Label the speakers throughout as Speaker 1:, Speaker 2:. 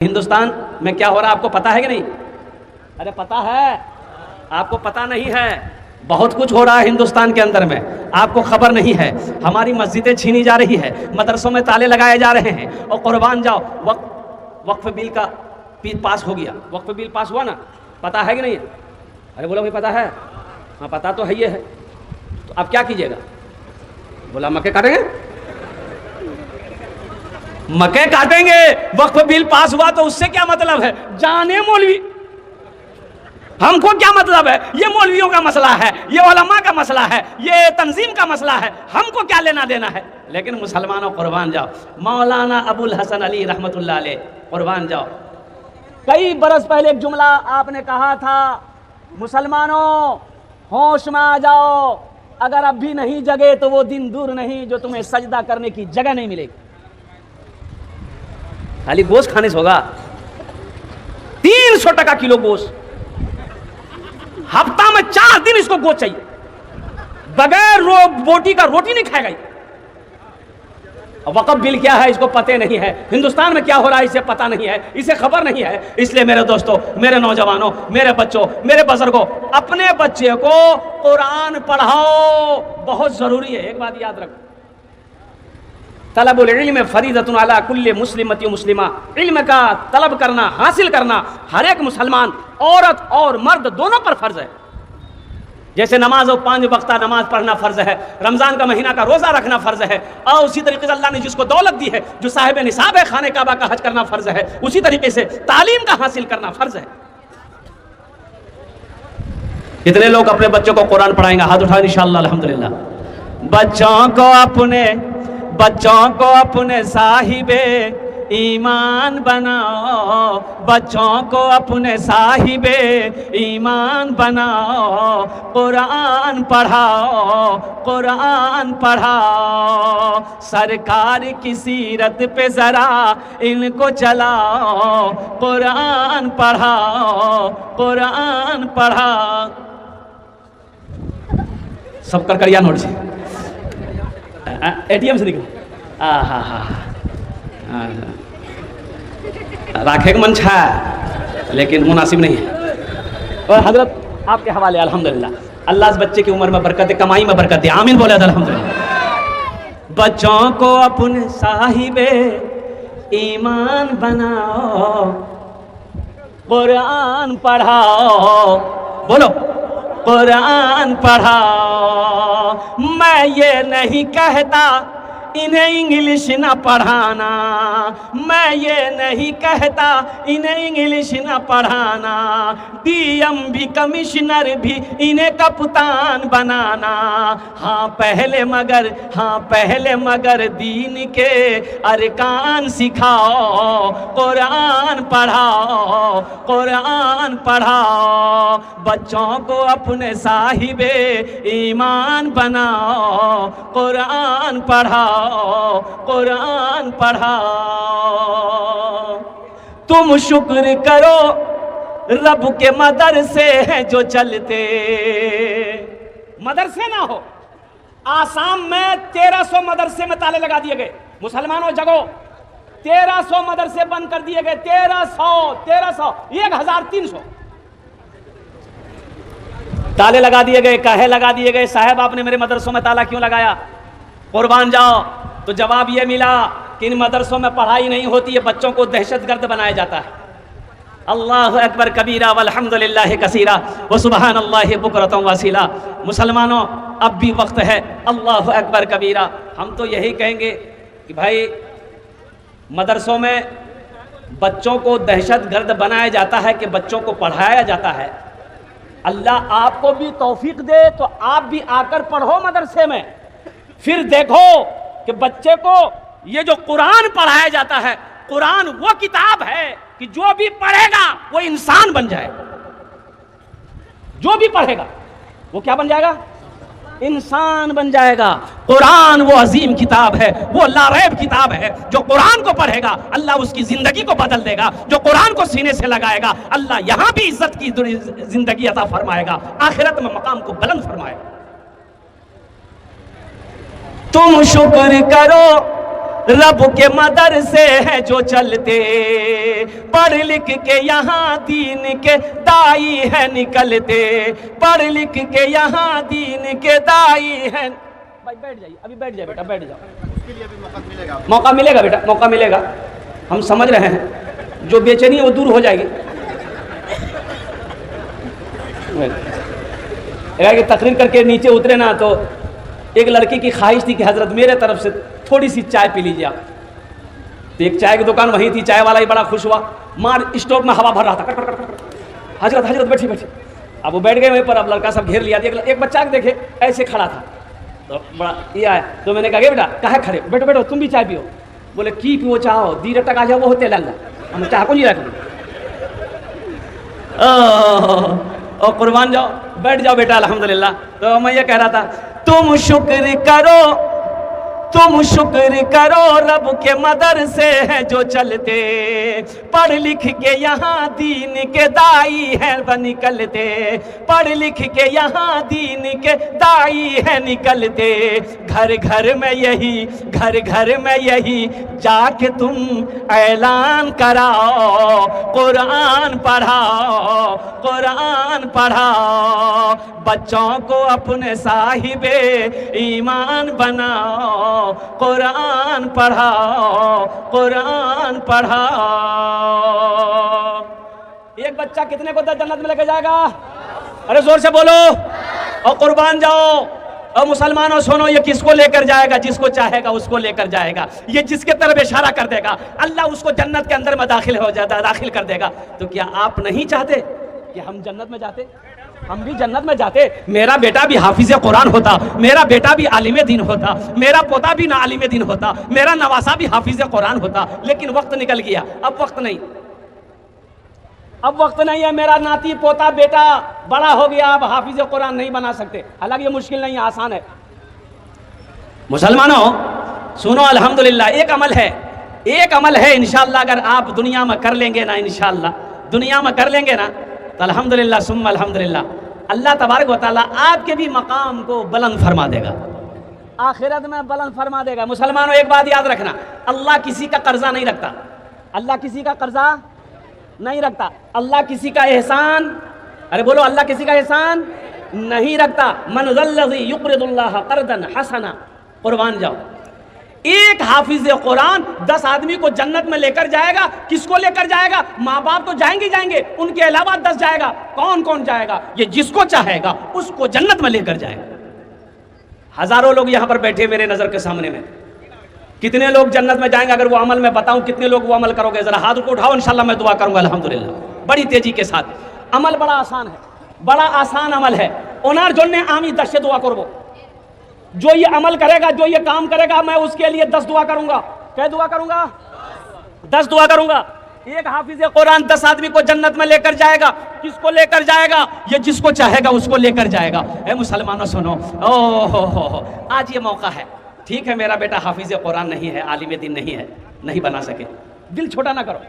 Speaker 1: हिंदुस्तान में क्या हो रहा है आपको पता है कि नहीं? अरे पता है, आपको पता नहीं है। बहुत कुछ हो रहा है हिंदुस्तान के अंदर में, आपको खबर नहीं है। हमारी मस्जिदें छीनी जा रही है, मदरसों में ताले लगाए जा रहे हैं। और कुर्बान जाओ, वक्फ बिल का पास हो गया। वक्फ बिल पास हुआ ना, पता है कि नहीं? अरे बोलो भाई पता है? हाँ पता तो है, ये है। तो अब क्या कीजिएगा? बोला मक्के काटेंगे, मक्के काटेंगे। वक्फ बिल पास हुआ तो उससे क्या मतलब है? जाने मौलवी, हमको क्या मतलब है? ये मौलवियों का मसला है, ये उलमा का मसला है, ये तंजीम का मसला है, हमको क्या लेना देना है? लेकिन मुसलमानों कुर्बान जाओ, मौलाना अबुल हसन अली रहमतुल्लाह अलैह कुर्बान जाओ। कई बरस पहले एक जुमला आपने कहा था, मुसलमानों होश में आ जाओ, अगर अब भी नहीं जगे तो वो दिन दूर नहीं जो तुम्हें सजदा करने की जगह नहीं मिलेगी। खाली गोश्त खाने से होगा? 300 टका किलो गोश्त, हफ्ता में 4 दिन इसको गोश्त चाहिए, बगैर बोटी का रोटी नहीं खाएगा। वक़्फ़ बिल क्या है इसको पता नहीं है, हिंदुस्तान में क्या हो रहा है इसे पता नहीं है, इसे खबर नहीं है। इसलिए मेरे दोस्तों, मेरे नौजवानों, मेरे बच्चों, मेरे बुजुर्गों, अपने बच्चे को कुरान पढ़ाओ, बहुत जरूरी है। एक बात याद रखो, तलबुल इल्म फरीदतुन अला कुल्ली मुस्लिमति व मुस्लिमा। इल्म का तलब करना, हासिल करना हर एक मुसलमान, औरत और मर्द दोनों पर फर्ज है। जैसे नमाज और 5 वक्ता नमाज पढ़ना फर्ज है, रमजान का महीना का रोजा रखना फर्ज है, और उसी तरीके से अल्लाह ने जिसको दौलत दी है, जो साहिब निसाब है, खाने काबा का हज करना फर्ज है, उसी तरीके से तालीम का हासिल करना फर्ज है। कितने लोग अपने बच्चों को कुरान पढ़ाएंगे? हाथ उठाओ इंशाअल्लाह। अल्हम्दुलिल्लाह। बच्चों को अपने साहिबे ईमान बनाओ, बच्चों को अपने साहिबे ईमान बनाओ, कुरान पढ़ाओ, कुरान पढ़ाओ, सरकार की सीरत पे जरा इनको चलाओ, कुरान पढ़ाओ, कुरान पढ़ाओ। सब करकड़िया नोट से एटीएम से निकल। राखे का मन छा, लेकिन मुनासिब नहीं है। और हजरत आपके हवाले अल्हम्दुलिल्लाह, अल्लाह इस बच्चे की उम्र में बरकत दे, कमाई में बरकत दे, आमीन बोले अल्हम्दुलिल्लाह। बच्चों को अपने साहिबे ईमान बनाओ, कुरान पढ़ाओ, बोलो कुरान पढ़ाओ। मैं ये नहीं कहता इन्हें इंग्लिश ना पढ़ाना, मैं ये नहीं कहता इन्हें इंग्लिश ना पढ़ाना, डीएम भी कमिश्नर भी इन्हें कप्तान बनाना। हाँ पहले मगर दीन के अरकान सिखाओ, कुरान पढ़ाओ, कुरान पढ़ाओ। बच्चों को अपने साहिबे ईमान बनाओ, कुरान पढ़ाओ, कुरान पढ़ाओ। तुम शुक्र करो रब के मदरसे हैं जो चलते। मदरसे ना हो, आसाम में 1300 मदरसे में ताले लगा दिए गए। मुसलमानों जगो, 1300 मदरसे बंद कर दिए गए। 1300 1300 ताले लगा दिए गए। काहे लगा दिए गए? साहब आपने मेरे मदरसों में ताला क्यों लगाया? कुर्बान जाओ। तो जवाब यह मिला कि इन मदरसों में पढ़ाई नहीं होती है, बच्चों को दहशतगर्द बनाया जाता है। अल्लाहु अकबर कबीरा वल्हम्दुलिल्लाहि कसीरा व सुबहानल्लाहि बुकरतम वसीला। मुसलमानों अब भी वक्त है, अल्लाहु अकबर कबीरा। हम तो यही कहेंगे कि भाई मदरसों में बच्चों को दहशतगर्द बनाया जाता है कि बच्चों को पढ़ाया जाता है। अल्लाह आपको भी तौफीक दे तो आप भी आकर पढ़ो मदरसे में, फिर देखो कि बच्चे को ये जो कुरान पढ़ाया जाता है, कुरान वो किताब है कि जो भी पढ़ेगा वो इंसान बन जाएगा। जो भी पढ़ेगा वो क्या बन जाएगा? इंसान बन जाएगा। कुरान वो अजीम किताब है, वो लारैब किताब है। जो कुरान को पढ़ेगा अल्लाह उसकी जिंदगी को बदल देगा। जो कुरान को सीने से लगाएगा अल्लाह यहां भी इज्जत की जिंदगी अता फरमाएगा, आखिरत में मकाम को बुलंद फरमाएगा। तुम शुक्र करो रब के मदरसे हैं जो चलते, पढ़ लिख के यहाँ दीन के दाई है निकलते, पढ़ लिख के यहाँ दीन के दाई है। भाई बैठ जाइए, अभी बैठ जाए बेटा, बैठ जाओ, उसके लिए भी मौका मिलेगा, मौका मिलेगा बेटा, मौका मिलेगा, हम समझ रहे हैं, जो बेचैनी है वो दूर हो जाएगी। कि तकरीर करके नीचे उतरे ना तो एक लड़की की ख्वाहिश थी कि हजरत मेरे तरफ से थोड़ी सी चाय पी लीजिए आप। तो एक चाय की दुकान वहीं थी, चाय वाला ही बड़ा खुश हुआ, मार स्टोव में हवा भर रहा था, हजरत हजरत बैठी बैठी। अब वो बैठ गए वहीं पर, अब लड़का सब घेर लिया। एक बच्चा देखे ऐसे खड़ा था, तो बड़ा ये आया, तो मैंने कहा बेटा कहा खड़े, बैठो बैठो तुम भी चाय पियो। बोले की पियो चाहो, धीरे टका जाओ वो होते लंगा, हम चाह को नहीं रख और कुर्बान जाओ, बैठ जाओ बेटा अल्हम्दुलिल्लाह। तो मैं ये कह रहा था, तुम शुक्र करो, तुम शुक्र करो रब के मदरसे हैं जो चलते, पढ़ लिख के यहाँ दीन के दाई है व निकलते, पढ़ लिख के यहाँ दीन के दाई है निकलते। घर घर में यही, घर घर में यही जाके तुम ऐलान कराओ, कुरान पढ़ाओ, कुरान पढ़ाओ, बच्चों को अपने साहिबे ईमान बनाओ, कुरान पढ़ाओ, कुरान पढ़ाओ। एक बच्चा कितने को जन्नत में लेके जाएगा? अरे जोर से बोलो और कुर्बान जाओ। और मुसलमानों सुनो, ये किसको लेकर जाएगा? जिसको चाहेगा उसको लेकर जाएगा। ये जिसके तरफ इशारा कर देगा अल्लाह उसको जन्नत के अंदर में दाखिल हो जाता, दाखिल कर देगा। तो क्या आप नहीं चाहते कि हम जन्नत में जाते? हम भी जन्नत में जाते। मेरा बेटा भी हाफिज कुरान होता, मेरा बेटा भी आलिम दीन होता, मेरा पोता भी ना आलिम दीन होता, मेरा नवासा भी हाफिज कुरान होता। लेकिन वक्त निकल गया, अब वक्त नहीं, अब वक्त नहीं है। मेरा नाती पोता बेटा बड़ा हो गया, अब हाफिज कुरान नहीं बना सकते। हालांकि ये मुश्किल नहीं है, आसान है। मुसलमानों सुनो, अल्हम्दुलिल्लाह एक अमल है, एक अमल है इंशाअल्लाह, अगर आप दुनिया में कर लेंगे ना, इंशाअल्लाह दुनिया में कर लेंगे ना, तो अल्हम्दुलिल्लाह सुम्मा अल्हम्दुलिल्लाह अल्लाह तबारक व तआला आपके भी मकाम को बुलंद फरमा देगा, आखिरत में बुलंद फरमा देगा। मुसलमानों एक बात याद रखना, अल्लाह किसी का कर्जा नहीं रखता, अल्लाह किसी का कर्जा नहीं रखता, अल्लाह किसी का एहसान, अरे बोलो अल्लाह किसी का एहसान नहीं रखता। मन ज़ल्लज़ी युक़रिदुल्लाह क़र्दन हसना, कुर्बान जाओ। एक हाफिज कुरान 10 आदमी को जन्नत में लेकर जाएगा। किसको लेकर जाएगा? माँ बाप तो जाएंगे जाएंगे, उनके अलावा 10 जाएगा। कौन कौन जाएगा? ये जिसको चाहेगा उसको जन्नत में लेकर जाएगा। हजारों लोग यहाँ पर बैठे मेरे नजर के सामने में, कितने लोग जन्नत में जाएंगे? अगर वो अमल में बताऊं कितने लोग वो अमल करोगे? जरा हाथ को उठाओ, इंशाल्लाह मैं दुआ करूंगा अल्हम्दुलिल्लाह बड़ी तेजी के साथ। अमल बड़ा आसान है, बड़ा आसान अमल है। ओनार जोड़ने आमी 10 दुआ करबो, जो ये अमल करेगा, जो ये काम करेगा, मैं उसके लिए 10 दुआ करूंगा। क्या दुआ करूंगा? 10 दुआ करूंगा। एक हाफिज कुरान 10 आदमी को जन्नत में लेकर जाएगा। किसको लेकर जाएगा? ये जिसको चाहेगा उसको लेकर जाएगा। ए मुसलमानों सुनो, हो आज ये मौका है। ठीक है मेरा बेटा हाफिज कुरान नहीं है, आलिम दीन नहीं है, नहीं बना सके, दिल छोटा ना करो,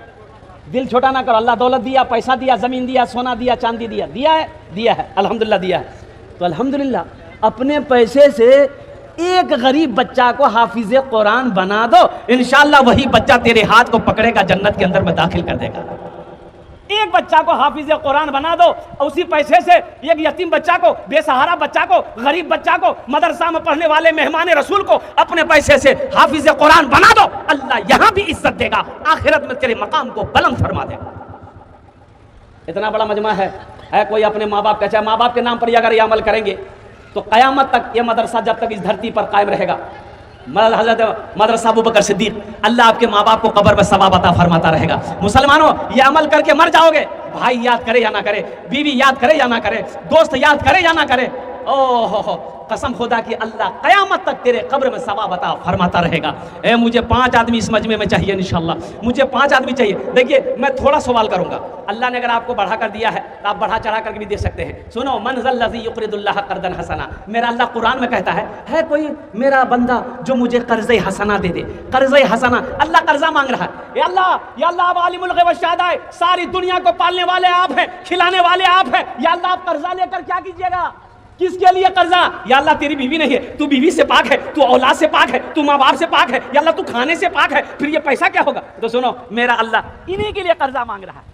Speaker 1: दिल छोटा ना करो। अल्लाह दौलत दिया, पैसा दिया, जमीन दिया, सोना दिया, चांदी दिया, दिया है, दिया है, अल्हम्दुलिल्लाह दिया है। तो अल्हम्दुलिल्लाह अपने पैसे से एक गरीब बच्चा को हाफिज कुरान बना दो, इंशाअल्लाह वही बच्चा तेरे हाथ को पकड़ेगा, जन्नत के अंदर में दाखिल कर देगा। एक बच्चा को हाफिज कुरान बना दो, और उसी पैसे से एक यतीम बच्चा को, बेसहारा बच्चा को, गरीब बच्चा को, मदरसा में पढ़ने वाले मेहमान रसूल को अपने पैसे से हाफिज कुरान बना दो, अल्लाह यहां भी इज्जत देगा, आखिरत में तेरे मकाम को बुलंद फरमा देगा। इतना बड़ा मजमा है कोई अपने माँ बाप का, चाहे माँ बाप के नाम पर ही अगर ये अमल करेंगे तो क़यामत तक ये मदरसा जब तक इस धरती पर कायम रहेगा। हज़रत मदरसा अबू बकर सिद्दीक़, अल्लाह आपके माँ बाप को कब्र में सवाब अता फरमाता रहेगा। मुसलमानों ये अमल करके मर जाओगे, भाई याद करे या ना करे, बीवी याद करे या ना करे, दोस्त याद करे या ना करे, ओहो कसम खुदा की अल्लाह क़यामत तक तेरे कब्र में सवाब अता फरमाता रहेगा। मुझे 5 आदमी इस मजमे में चाहिए इंशाअल्लाह, मुझे 5 आदमी चाहिए। देखिए मैं थोड़ा सवाल करूंगा, अल्लाह ने अगर आपको बढ़ा कर दिया है तो आप बढ़ा चढ़ा करके भी दे सकते हैं। सुनो, मन ज़ल्लज़ी युक़रिदुल्लाह क़र्दन हसना, मेरा अल्लाह कुरान में कहता है कोई मेरा बंदा जो मुझे कर्ज़े हसना दे दे, कर्ज़े हसना। अल्लाह कर्जा मांग रहा है, या अल्लाह आप आलिमुल ग़ैब वश्शहादा है, सारी दुनिया को पालने वाले आप हैं, खिलाने वाले आप हैं, या अल्लाह आप कर्जा लेकर क्या कीजिएगा, किसके लिए कर्जा? या अल्लाह तेरी बीवी नहीं है, तू बीवी से पाक है, तू औलाद से पाक है, तू माँ बाप से पाक है, या अल्लाह तू खाने से पाक है, फिर ये पैसा क्या होगा? तो सुनो, मेरा अल्लाह इन्हीं के लिए कर्जा मांग रहा है।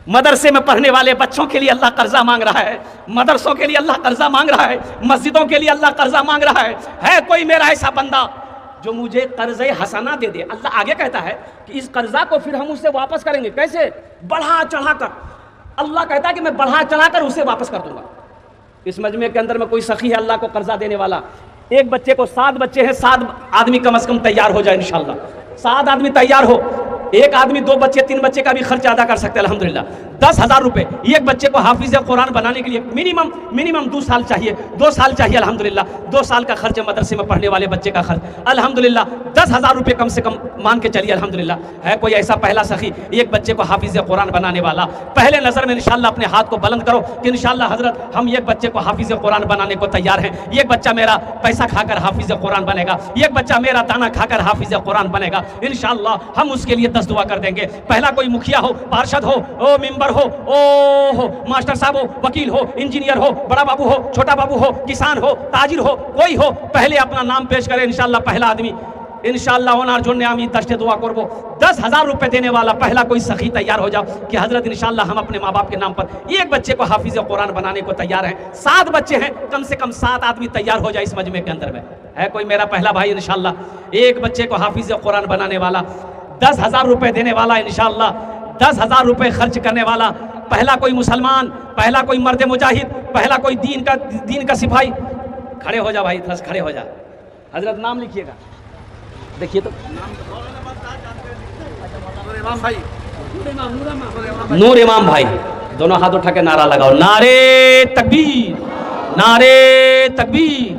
Speaker 1: मदरसे में पढ़ने वाले बच्चों के लिए अल्लाह कर्जा मांग रहा है, मदरसों के लिए अल्लाह कर्जा मांग रहा है, मस्जिदों के लिए अल्लाह कर्जा मांग रहा है कोई मेरा ऐसा बंदा जो मुझे कर्ज़े हसना दे दे? अल्लाह आगे कहता है कि इस कर्जा को फिर हम उससे वापस करेंगे। कैसे? बढ़ा चढ़ाकर। अल्लाह कहता है कि मैं बढ़ा चढ़ाकर उसे वापस कर दूंगा। इस मजमे के अंदर में कोई सखी है अल्लाह को कर्जा देने वाला? एक बच्चे को 7 बच्चे हैं, 7 आदमी कम से कम तैयार हो जाए इंशाल्लाह। 7 आदमी तैयार हो, एक आदमी 2 बच्चे 3 बच्चे का भी खर्च अदा कर सकते हैं अल्हम्दुलिल्लाह। 10,000 रुपए एक बच्चे को हाफिज कुरान बनाने के लिए मिनिमम 2 साल चाहिए, 2 साल चाहिए अल्हम्दुलिल्लाह। 2 साल का खर्च मदरसे में पढ़ने वाले बच्चे का खर्च अल्हम्दुलिल्लाह 10,000 रुपए कम से कम मान के चलिए अल्हम्दुलिल्लाह। है कोई ऐसा पहला सखी एक बच्चे को हाफिज कुरान बनाने वाला? पहले नजर में इंशाल्लाह अपने हाथ को बुलंद करो कि इंशाल्लाह हजरत हम एक बच्चे को हाफिज कुरान बनाने को तैयार हैं। एक बच्चा मेरा पैसा खाकर हाफिज कुरान बनेगा, एक बच्चा मेरा दाना खाकर हाफिज कुरान बनेगा इंशाल्लाह। हम उसके लिए 10 दुआ कर देंगे। पहला कोई मुखिया हो, पार्षद हो, ओ मेंबर हो, ओ हो, मास्टर साहब हो, वकील हो, इंजीनियर हो, बड़ा बाबू हो, छोटा बाबू हो, किसान हो, ताजिर हो, कोई हो, पहले अपना नाम पेश करे इंशाल्लाह। पहला आदमी इंशाल्लाह ओनार जोड़ने आमी दस्ते दुआ करबो। 10,000 रुपए देने वाला पहला कोई सखी तैयार हो जाओ कि हजरत इंशाल्लाह हम अपने माँ बाप के नाम पर एक बच्चे को हाफिज कुरान बनाने को तैयार हैं। 7 बच्चे हैं, कम से कम 7 आदमी तैयार हो जाए इस मजमे के अंदर में। है कोई मेरा पहला भाई इंशाल्लाह एक बच्चे को हाफिज कुरान बनाने वाला, 10,000 रुपए देने वाला इंशाल्लाह, 10,000 रुपए खर्च करने वाला पहला कोई मुसलमान, पहला कोई मर्द मुजाहिद, पहला कोई दीन का सिपाही? खड़े हो जा भाई, थोड़ा खड़े हो जा। हजरत नाम लिखिएगा, देखिए तो नूर इमाम भाई, दोनों हाथ उठा के नारा लगाओ, नारे तकबीर, नारे तकबीर।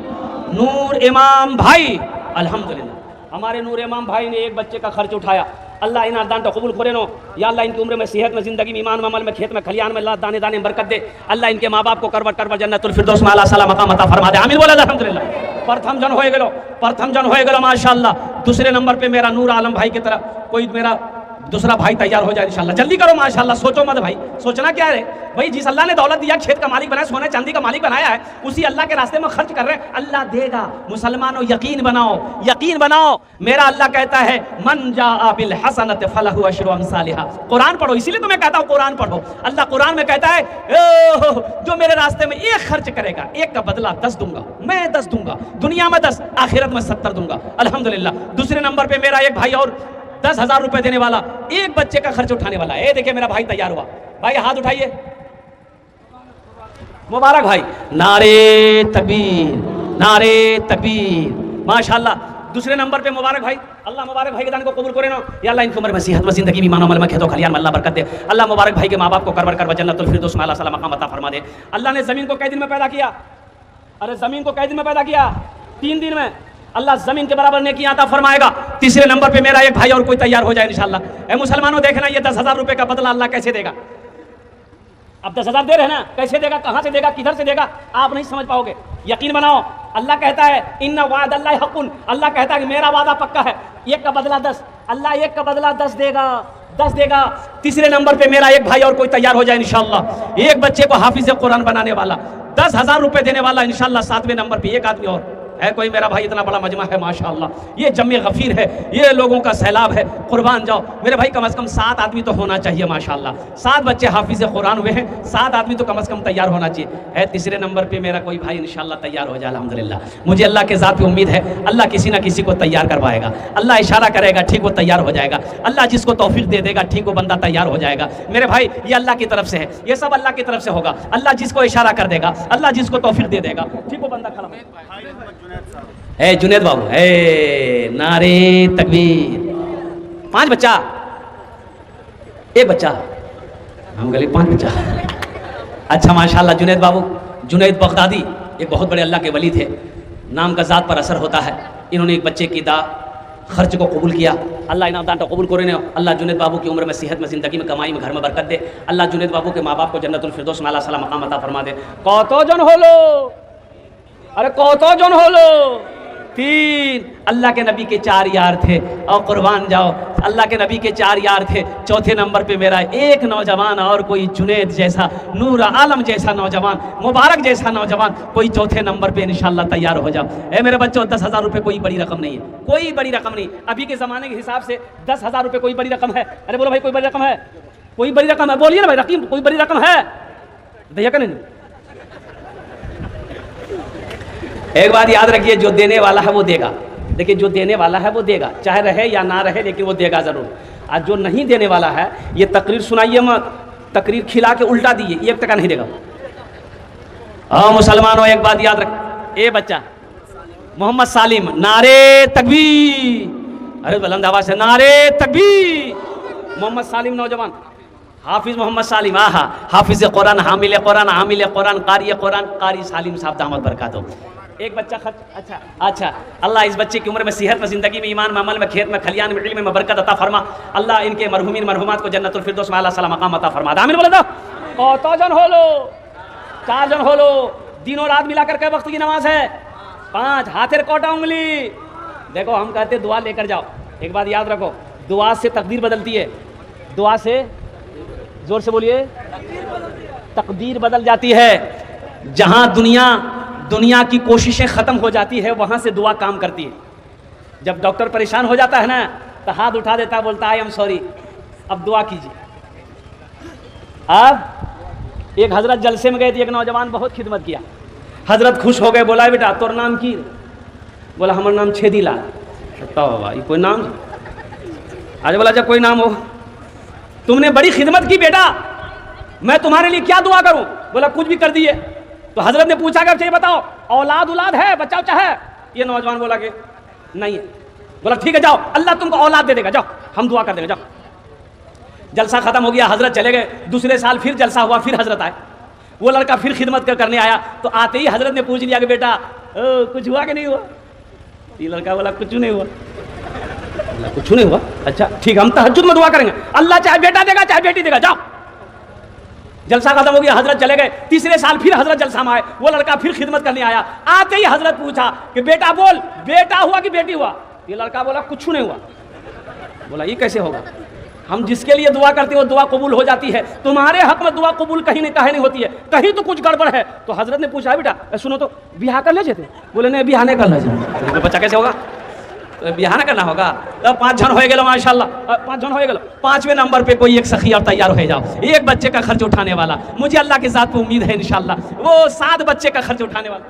Speaker 1: नूर इमाम भाई अल्हम्दुलिल्लाह, हमारे नूर इमाम भाई ने एक बच्चे का खर्च उठाया। अल्लाह इन दान तो कबूल करे नो। या अल्लाह इनकी उम्र में, सेहत में, जिंदगी में, ईमान में, अमल में, खेत में, खलियान में अल्लाह दाने दाने बरकत दे। अल्लाह इनके माँ बाप को करवट जन्नतुल फिरदौस में आला साला मकाम अता फरमा दे। आमीन बोला अल्हम्दुलिल्लाह। प्रथम जन होए गेलो माशाअल्लाह। दूसरे नंबर पे मेरा नूर आलम भाई की तरह कोई मेरा दूसरा भाई तैयार हो जाए इंशाल्लाह। जल्दी करो माशाल्लाह, सोचो मत भाई, सोचना क्या है भाई? जिस अल्लाह ने दौलत दिया, खेत का मालिक बनाया, सोने चांदी का मालिक बनाया है, उसी अल्लाह के रास्ते में खर्च कर रहे हैं, अल्लाह देगा। मुसलमानों यकीन बनाओ, यकीन बनाओ। मेरा अल्लाह कहता है मन जाअ बिल हसनति फलहु अशरु अमसालिहा। कुरान पढ़ो, इसीलिए तो मैं कहता हूँ कुरान पढ़ो। अल्लाह कुरान में कहता है जो मेरे रास्ते में 1 खर्च करेगा, 1 का बदला 10 दूंगा, मैं 10 दूंगा, दुनिया में 10, आखिरत में 70 दूंगा अल्हम्दुलिल्लाह। दूसरे नंबर पे मेरा एक भाई और 10,000 रुपए देने वाला, एक बच्चे का खर्च उठाने वाला। ये देखिए मेरा भाई तैयार हुआ। भाई हाथ उठाइए, मुबारक भाई। नारे तकबीर, नारे तकबीर, माशाल्लाह। दूसरे नंबर पे मुबारक भाई, अल्लाह मुबारक भाई के दान को कबूल करे ना। या अल्लाह इनकी उम्र में, सेहत में, जिंदगी में, ईमान अमल में, खेतों खलियान में अल्लाह बरकत दे। अल्लाह मुबारक भाई के माँ बाप को करवर जन्नतुल फिरदौस में आला साला मकाम अता फरमा दे। अल्लाह ने जमीन को कै दिन में पैदा किया? अरे जमीन को कै दिन में पैदा किया? 3 दिन में। अल्लाह जमीन के बराबर नेकी अता फरमाएगा। तीसरे नंबर पे मेरा एक भाई और कोई तैयार हो जाए इंशाल्लाह। ए मुसलमानों देखना, ये 10,000 रुपए का बदला अल्लाह कैसे देगा? अब 10,000 दे रहे हैं ना, कैसे देगा, कहां से देगा, किधर से देगा, आप नहीं समझ पाओगे। यकीन बनाओ, अल्लाह कहता है इन्ना वादल्लाहि हक़्क़ुन। अल्लाह कहता है कि मेरा वादा पक्का है, 1 का बदला 10। अल्लाह 1 का बदला 10 देगा, 10 देगा। तीसरे नंबर पे मेरा एक भाई और कोई तैयार हो जाए इंशाल्लाह। एक बच्चे को हाफिज कुरान बनाने वाला, 10,000 रुपए देने वाला इंशाल्लाह। 7वें नंबर पे एक आदमी और है कोई मेरा भाई? इतना बड़ा मजमा है माशाअल्लाह, ये जम्मे गफीर है, ये लोगों का सैलाब है। कुर्बान जाओ मेरे भाई, कम से कम 7 आदमी तो होना चाहिए माशाअल्लाह। 7 बच्चे हाफिज कुरान हुए हैं, 7 आदमी तो कम से कम तैयार होना चाहिए। है तीसरे नंबर पे मेरा कोई भाई इंशाल्लाह तैयार हो जाए अल्हम्दुलिल्लाह। मुझे अल्लाह के ज़ात पे उम्मीद है, अल्लाह किसी ना किसी को तैयार करवाएगा। अल्लाह इशारा करेगा, ठीक वो तैयार हो जाएगा। अल्लाह जिसको तौफीक दे देगा, ठीक वो बंदा तैयार हो जाएगा। मेरे भाई ये अल्लाह की तरफ से है, ये सब अल्लाह की तरफ से होगा। अल्लाह जिसको इशारा कर देगा, अल्लाह जिसको तौफीक दे देगा, ठीक वो बंदा खड़ा। ए जुनेद बाबू, ए नारे तकबीर। 5 बच्चा, 1 बच्चा, हम गले 5 बच्चा। अच्छा माशाल्लाह। जुनेद बाबू, जुनेद बगदादी एक बहुत बड़े अल्लाह के वली थे, नाम का ज़ात पर असर होता है। इन्होंने एक बच्चे की खर्च को कबूल किया। अल्लाह इनाम दान कबूल करे ने। अल्लाह जुनेद बाबू की उम्र में, सेहत में, जिंदगी में, कमाई में, घर में बरकत दे। अल्लाह जुनेद बाबू के माँ बाप को जन्नतुल फिरदौस में आला साला मकाम अता फरमा दे। कतो जन होलो? अरे कतो जन होलो? 3। अल्लाह के नबी के 4 यार थे। और कुर्बान जाओ, अल्लाह के नबी के 4 यार थे, चौथे नंबर पे मेरा एक नौजवान और कोई जुनैद जैसा, नूर आलम जैसा नौजवान, मुबारक जैसा नौजवान कोई चौथे नंबर पे इंशाल्लाह तैयार हो जाओ। ए मेरे बच्चों, 10,000 रुपये कोई बड़ी रकम नहीं है, कोई बड़ी रकम नहीं। अभी के ज़माने के हिसाब से 10,000 रुपये कोई बड़ी रकम है? अरे बोलो भाई, कोई बड़ी रकम है? कोई बड़ी रकम है? बोलिए ना भाई, रकीम कोई बड़ी रकम है? भैया का नहीं। एक बात याद रखिए, जो देने वाला है वो देगा। देखिए, जो देने वाला है वो देगा, चाहे रहे या ना रहे, लेकिन वो देगा ज़रूर। आज जो नहीं देने वाला है, ये तकरीर सुनाइए मत, तकरीर खिला के उल्टा दिए, 1 टका नहीं देगा। हाँ मुसलमानों, एक बात याद रख। ए बच्चा मोहम्मद सालिम, नारे तकबीर, अरे बुलंद आवाज़ से नारे तकबीर। मोहम्मद सालिम नौजवान, हाफिज मोहम्मद सालिम, आहा, हाफिज कुरान, हामिल कुरान, कारी सालिम साहब दामद बरकातहू। एक बच्चा खर्च, अच्छा अल्लाह इस बच्चे की उम्र में, सेहत में, ज़िंदगी में, ईमान में, अमल में, खेत में, खलियान में, इल्म में बरकत अता फरमा। अल्लाह इनके मरहुमीन मरहुमात को जन्नतुल फिरदौस में आला सलाम मकाम अता फरमा। आमीन बोले दो। कौतो जन हो लो? 4 जन हो लो। दिनों रात मिलाकर के वक्त की नमाज है 5, हाथेर कोटा उंगली। देखो, हम कहते दुआ लेकर जाओ। एक बात याद रखो, दुआ से तकदीर बदलती है। दुआ से, जोर से बोलिए, तकदीर बदल जाती है। जहां दुनिया की कोशिशें ख़त्म हो जाती है, वहाँ से दुआ काम करती है। जब डॉक्टर परेशान हो जाता है ना, तो हाथ उठा देता, बोलता आई एम सॉरी, अब दुआ कीजिए। अब एक हज़रत जलसे में गए थे, एक नौजवान बहुत खिदमत किया, हज़रत खुश हो गए, बोला बेटा तोर नाम की? बोला हमारा नाम छेदीलाल। तो भाई कोई नाम? आज बोला जब कोई नाम हो, तुमने बड़ी खिदमत की बेटा, मैं तुम्हारे लिए क्या दुआ करूं? बोला कुछ भी कर दिए। तो हजरत ने पूछा कि चाहिए बताओ, औलाद है, बच्चा उच्चा है? ये नौजवान बोला कि नहीं है। बोला ठीक है, जाओ, अल्लाह तुमको औलाद दे देगा, जाओ हम दुआ कर देंगे, जाओ। जलसा खत्म हो गया, हजरत चले गए। दूसरे साल फिर जलसा हुआ, फिर हजरत आए। वो लड़का फिर खिदमत करने आया, तो आते ही हजरत ने पूछ लिया कि बेटा कुछ हुआ कि नहीं हुआ? ये लड़का बोला कुछ नहीं हुआ। कुछ नहीं हुआ? अच्छा ठीक, हम तहज्जुद में दुआ करेंगे, अल्लाह चाहे बेटा देगा चाहे बेटी देगा, जाओ। जलसा खत्म हो गया, हजरत चले गए। तीसरे साल फिर हजरत जलसा में आए, वो लड़का फिर खिदमत करने आया। आते ही हजरत पूछा कि बेटा बोल, बेटा हुआ कि बेटी हुआ? ये लड़का बोला कुछ नहीं हुआ। बोला ये कैसे होगा? हम जिसके लिए दुआ करते हैं वो दुआ कबूल हो जाती है, तुम्हारे हक में दुआ कबूल कहीं नहीं होती है, कहीं तो कुछ गड़बड़ है। तो हजरत ने पूछा बेटा सुनो तो ब्याह कर ले जाते? बोले नहीं, ब्याह नहीं करना चाहिए। बच्चा कैसे होगा? ब्याह ना करना होगा। तो 5 जन हो गए माशाल्लाह, 5 जन हो गए। 5वें नंबर पे कोई एक सखी और तैयार हो जाओ, एक बच्चे का खर्च उठाने वाला। मुझे अल्लाह के साथ पे उम्मीद है इंशाल्लाह वो 7 बच्चे का खर्च उठाने वाला।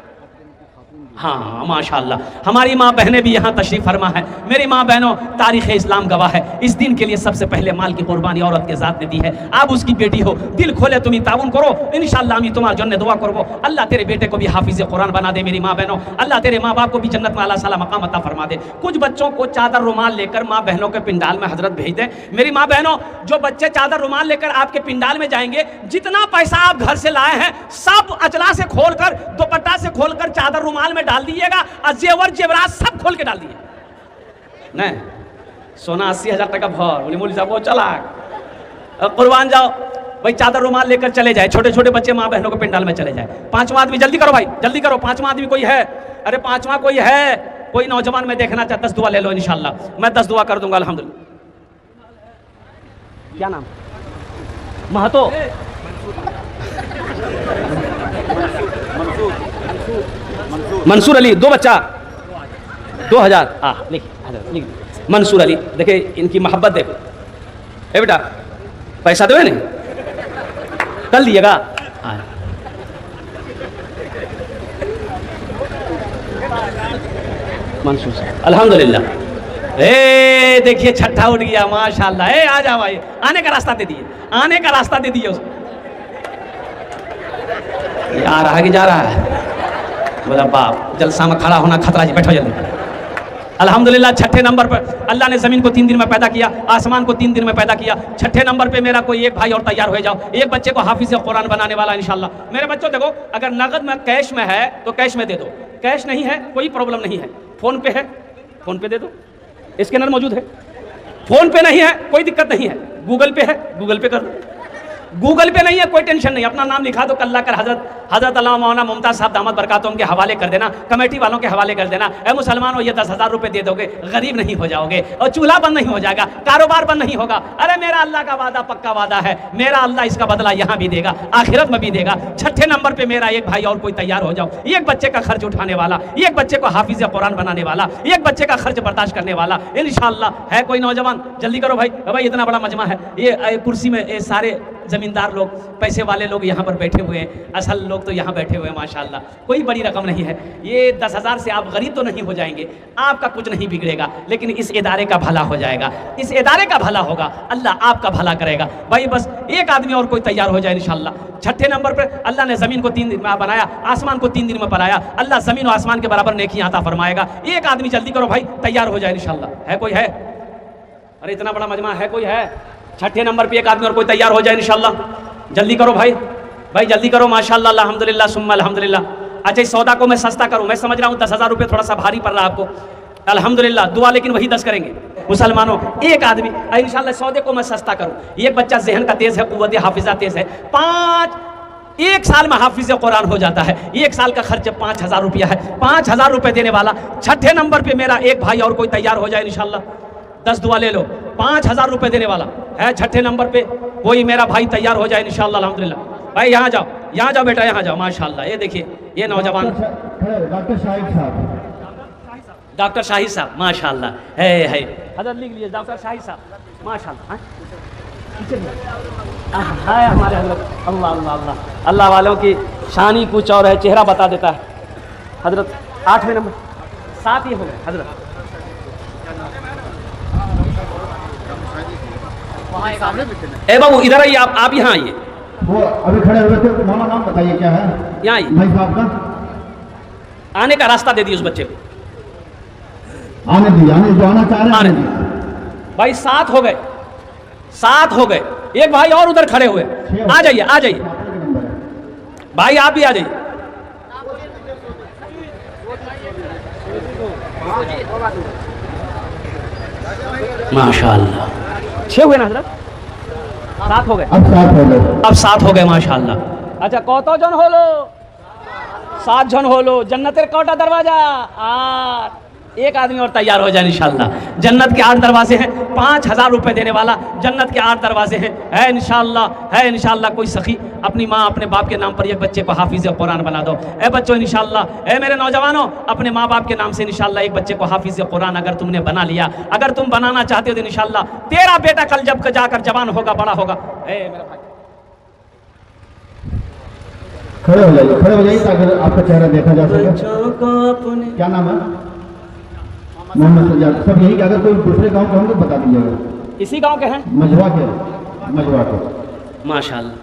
Speaker 1: हाँ माशाल्लाह, हमारी माँ बहनें भी यहाँ तशरीफ़ फरमा है। मेरी माँ बहनों, तारीख़ इस्लाम गवाह है, इस दिन के लिए सबसे पहले माल की कुर्बानी औरत के ज़ात ने दी है। आप उसकी बेटी हो, दिल खोले तुम्हें ताउन करो, इंशाअल्लाह हम तुम्हारे जन्नत दुआ करो। अल्लाह तेरे बेटे को भी हाफिज़ कुरान बना दे। मेरी माँ बहनों, अल्लाह तेरे माँ बाप को भी जन्नत में आला साला मकाम अता फरमा दे। कुछ बच्चों को चादर रुमाल लेकर माँ बहनों के पिंडाल में हजरत भेज दें। मेरी माँ बहनों, जो बच्चे चादर रुमाल लेकर आपके पिंडाल में जाएंगे, जितना पैसा आप घर से लाए हैं सब अचला से खोलकर, दुपट्टा से खोलकर चादर रुमाल में डाल दीजिएगा, जेवर जेवरात सब खोल के डाल दिए। नहीं, सोना 80,000 टका भर। बोले मौलवी साहब वो चला, कुर्बान जाओ भाई, चादर रुमाल लेकर चले जाए। छोटे छोटे बच्चे माँ बहनों के पिंडाल में चले जाए। 5वां आदमी, जल्दी करो भाई, जल्दी करो। 5वां आदमी कोई है? अरे 5वां कोई है? कोई नौजवान मैं देखना चाहता, 10 दुआ ले लो इंशाल्लाह, मैं 10 दुआ कर दूंगा अल्हम्दुलिल्लाह। क्या नाम? महतो मंसूर अली, 2 बच्चा, 2000 लिख मंसूर अली। देखिए इनकी मोहब्बत देखो। ए बेटा पैसा दो नहीं, कल दिएगा। मंसूर साहब अल्हम्दुलिल्लाह। ए देखिए छठा उठ गया माशाल्लाह। ए आ जाओ भाई, आने का रास्ता दे दिए, आने का रास्ता दे दिए उसको। आ रहा है कि जा रहा है? बोला बाप, जलसा में खड़ा होना खतरा जी, बैठो जल्दी। अल्हम्दुलिल्लाह 6ठे नंबर पर अल्लाह ने ज़मीन को 3 दिन में पैदा किया, आसमान को 3 दिन में पैदा किया। 6ठे नंबर पे मेरा कोई एक भाई और तैयार हो जाओ, एक बच्चे को हाफिज़ कुरान बनाने वाला इंशाल्लाह। मेरे बच्चों देखो, अगर नगद में कैश में है तो कैश में दे दो, कैश नहीं है कोई प्रॉब्लम नहीं है, फ़ोन पे है फ़ोन पे दे दो, स्कैनर मौजूद है। फ़ोन पे नहीं है कोई दिक्कत नहीं है, गूगल पे है गूगल पे कर दो। गूगल पे नहीं है, कोई टेंशन नहीं, अपना नाम लिखा दो, कल्ला कर हजरत अल्लाह मौलाना मुमताज साहब दामद बरकातुहुम के हवाले कर देना, कमेटी वालों के हवाले कर देना। ए मुसलमानों, ये 10,000 रुपए दे दोगे, गरीब नहीं हो जाओगे और चूल्हा बंद नहीं हो जाएगा, कारोबार बंद नहीं होगा। अरे मेरा अल्लाह का वादा पक्का वादा है, मेरा अल्लाह इसका बदला यहाँ भी देगा, आखिरत में भी देगा। छठे नंबर पे मेरा एक भाई और कोई तैयार हो जाओ, एक बच्चे का खर्च उठाने वाला, एक बच्चे को हाफिज कुरान बनाने वाला, एक बच्चे का खर्च बर्दाश्त करने वाला इंशाअल्लाह। है कोई नौजवान? जल्दी करो भाई। भाई इतना बड़ा मजमा है, ये कुर्सी में ये सारे जमींदार लोग, पैसे वाले लोग यहाँ पर बैठे हुए हैं, असल लोग तो यहाँ बैठे हुए हैं माशाल्लाह। कोई बड़ी रकम नहीं है, ये 10,000 से आप गरीब तो नहीं हो जाएंगे, आपका कुछ नहीं बिगड़ेगा, लेकिन इस इदारे का भला हो जाएगा, इस इदारे का भला होगा, अल्लाह आपका भला करेगा। भाई बस एक आदमी और कोई तैयार हो जाए इंशाअल्लाह। छठे नंबर पर अल्लाह ने ज़मीन को 3 दिन में बनाया, आसमान को 3 दिन में बनाया, अल्लाह ज़मीन और आसमान के बराबर नेकी अता फरमाएगा। एक आदमी जल्दी करो भाई, तैयार हो जाए इंशाअल्लाह। है कोई? है? अरे इतना बड़ा मजमा है, कोई है? छठे नंबर पे एक आदमी और कोई तैयार हो जाए इंशाअल्लाह। जल्दी करो भाई, भाई जल्दी करो माशाअल्लाह, अल्हम्दुलिल्लाह सुम्मा अल्हम्दुलिल्लाह। अच्छा, इस सौदा को मैं सस्ता करूं, मैं समझ रहा हूँ 10,000 रुपये थोड़ा सा भारी पड़ रहा है आपको, अल्हम्दुलिल्लाह दुआ लेकिन वही 10 करेंगे मुसलमानों। एक आदमी इंशाअल्लाह सौदे को मैं सस्ता करूं। एक बच्चा जहन का तेज है, कुव्वत हाफिजा तेज है, 1 साल में हाफिज कुरान हो जाता है, 1 साल का खर्च 5,000 रुपया है, 5,000 रुपये देने वाला। छठे नंबर पे मेरा एक भाई और कोई तैयार हो जाए इंशाअल्लाह। 10 दुआ ले लो, 5,000 रुपये देने वाला है छठे नंबर पे, कोई मेरा भाई तैयार हो जाए इंशाअल्लाह अल्हम्दुलिल्लाह। भाई यहाँ जाओ, यहाँ जाओ बेटा, यहाँ जाओ माशाअल्लाह। ये देखिए ये नौजवान
Speaker 2: डॉक्टर शाहिद साहब,
Speaker 1: डॉक्टर शाहिद साहब माशाअल्लाह है। हजरत लिख लीजिए डॉक्टर शाहिद साहब माशाअल्लाह। है हमारे हजरत, अल्लाह अल्लाह अल्लाह, अल्लाह वालों की शान ही कुछ और है, चेहरा बता देता है। हजरत 8वें नंबर, 7 ही हो गए हजरत। ए बाबू इधर आइए, आप यहाँ आइए।
Speaker 2: वो अभी खड़े हुए थे, मामा नाम बताइए क्या है?
Speaker 1: यहाँ आइए,
Speaker 2: भाई साहब का
Speaker 1: आने का रास्ता दे दिए उस बच्चे को,
Speaker 2: आने दीजिए, आने जो आना चाह रहे हैं
Speaker 1: आने
Speaker 2: आने
Speaker 1: दीजिए।
Speaker 2: दीजिए।
Speaker 1: भाई 7 हो गए, 7 हो गए। एक भाई और उधर खड़े हुए, आ जाइए आ जाइए भाई, आप भी आ जाइए। माशाअल्लाह 6 हुए ना हजरत? 7 हो गए,
Speaker 2: अब 7 हो गए,
Speaker 1: अब 7 हो गए माशाअल्लाह। अच्छा कौतो जन हो लो? 7 जन हो लो। जन्नतेर कौटा दरवाजा? 8। एक आदमी और तैयार हो जाए इंशाअल्लाह। जन्नत के 8 दरवाजे हैं, 5,000 रुपये देने वाला जन्नत के 8 दरवाजे हैं। है इंशाअल्लाह। कोई सखी अपनी माँ अपने बाप के नाम पर एक बच्चे को हाफिज कुरान बना दो। ए बच्चों इंशाअल्लाह, ए मेरे नौजवानों, अपने माँ बाप के नाम से इंशाअल्लाह एक बच्चे को हाफिज कुरान अगर तुमने बना लिया, अगर तुम बनाना चाहते हो तो इंशाअल्लाह तेरा बेटा कल जब जाकर जवान होगा, बड़ा होगा। ए मेरा भाई
Speaker 2: खड़े हो जाइए ताकि आपका चेहरा देखा जा सके। क्या नाम है? मोहम्मद सज्जाद। सब यही कि अगर कोई दूसरे गांव के होंगे बता दीजिएगा।
Speaker 1: इसी गांव के हैं?
Speaker 2: मजवा के
Speaker 1: माशाअल्लाह।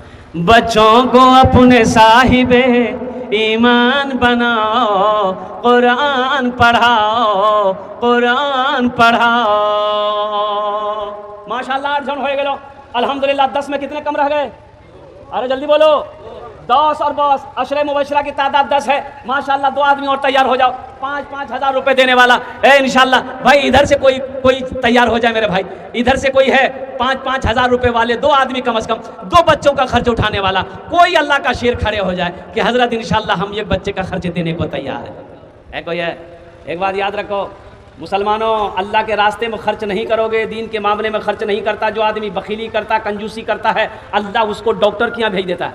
Speaker 1: बच्चों को अपने साहिबे ईमान बनाओ, कुरान पढ़ाओ, कुरान पढ़ाओ। माशाअल्लाह 8 जन हो गए अल्हम्दुलिल्लाह। 10 में कितने कम रह गए? अरे जल्दी बोलो। 10 और बस अशरे मुबशरा की तादाद 10 है माशाअल्लाह। 2 आदमी और तैयार हो जाओ, 5-5 हज़ार रुपये देने वाला है इंशाअल्लाह। भाई इधर से कोई तैयार हो जाए मेरे भाई, इधर से कोई है 5-5 हज़ार रुपये वाले 2 आदमी कम से कम, 2 बच्चों का खर्च उठाने वाला कोई अल्लाह का शेर खड़े हो जाए कि हजरत इंशाअल्लाह हम एक बच्चे का खर्च देने को तैयार है। कोई है? एक बात याद रखो मुसलमानों, अल्लाह के रास्ते में खर्च नहीं करोगे, दीन के मामले में खर्च नहीं करता, जो आदमी बखीली करता, कंजूसी करता है, अल्लाह उसको डॉक्टर के यहाँ भेज देता है।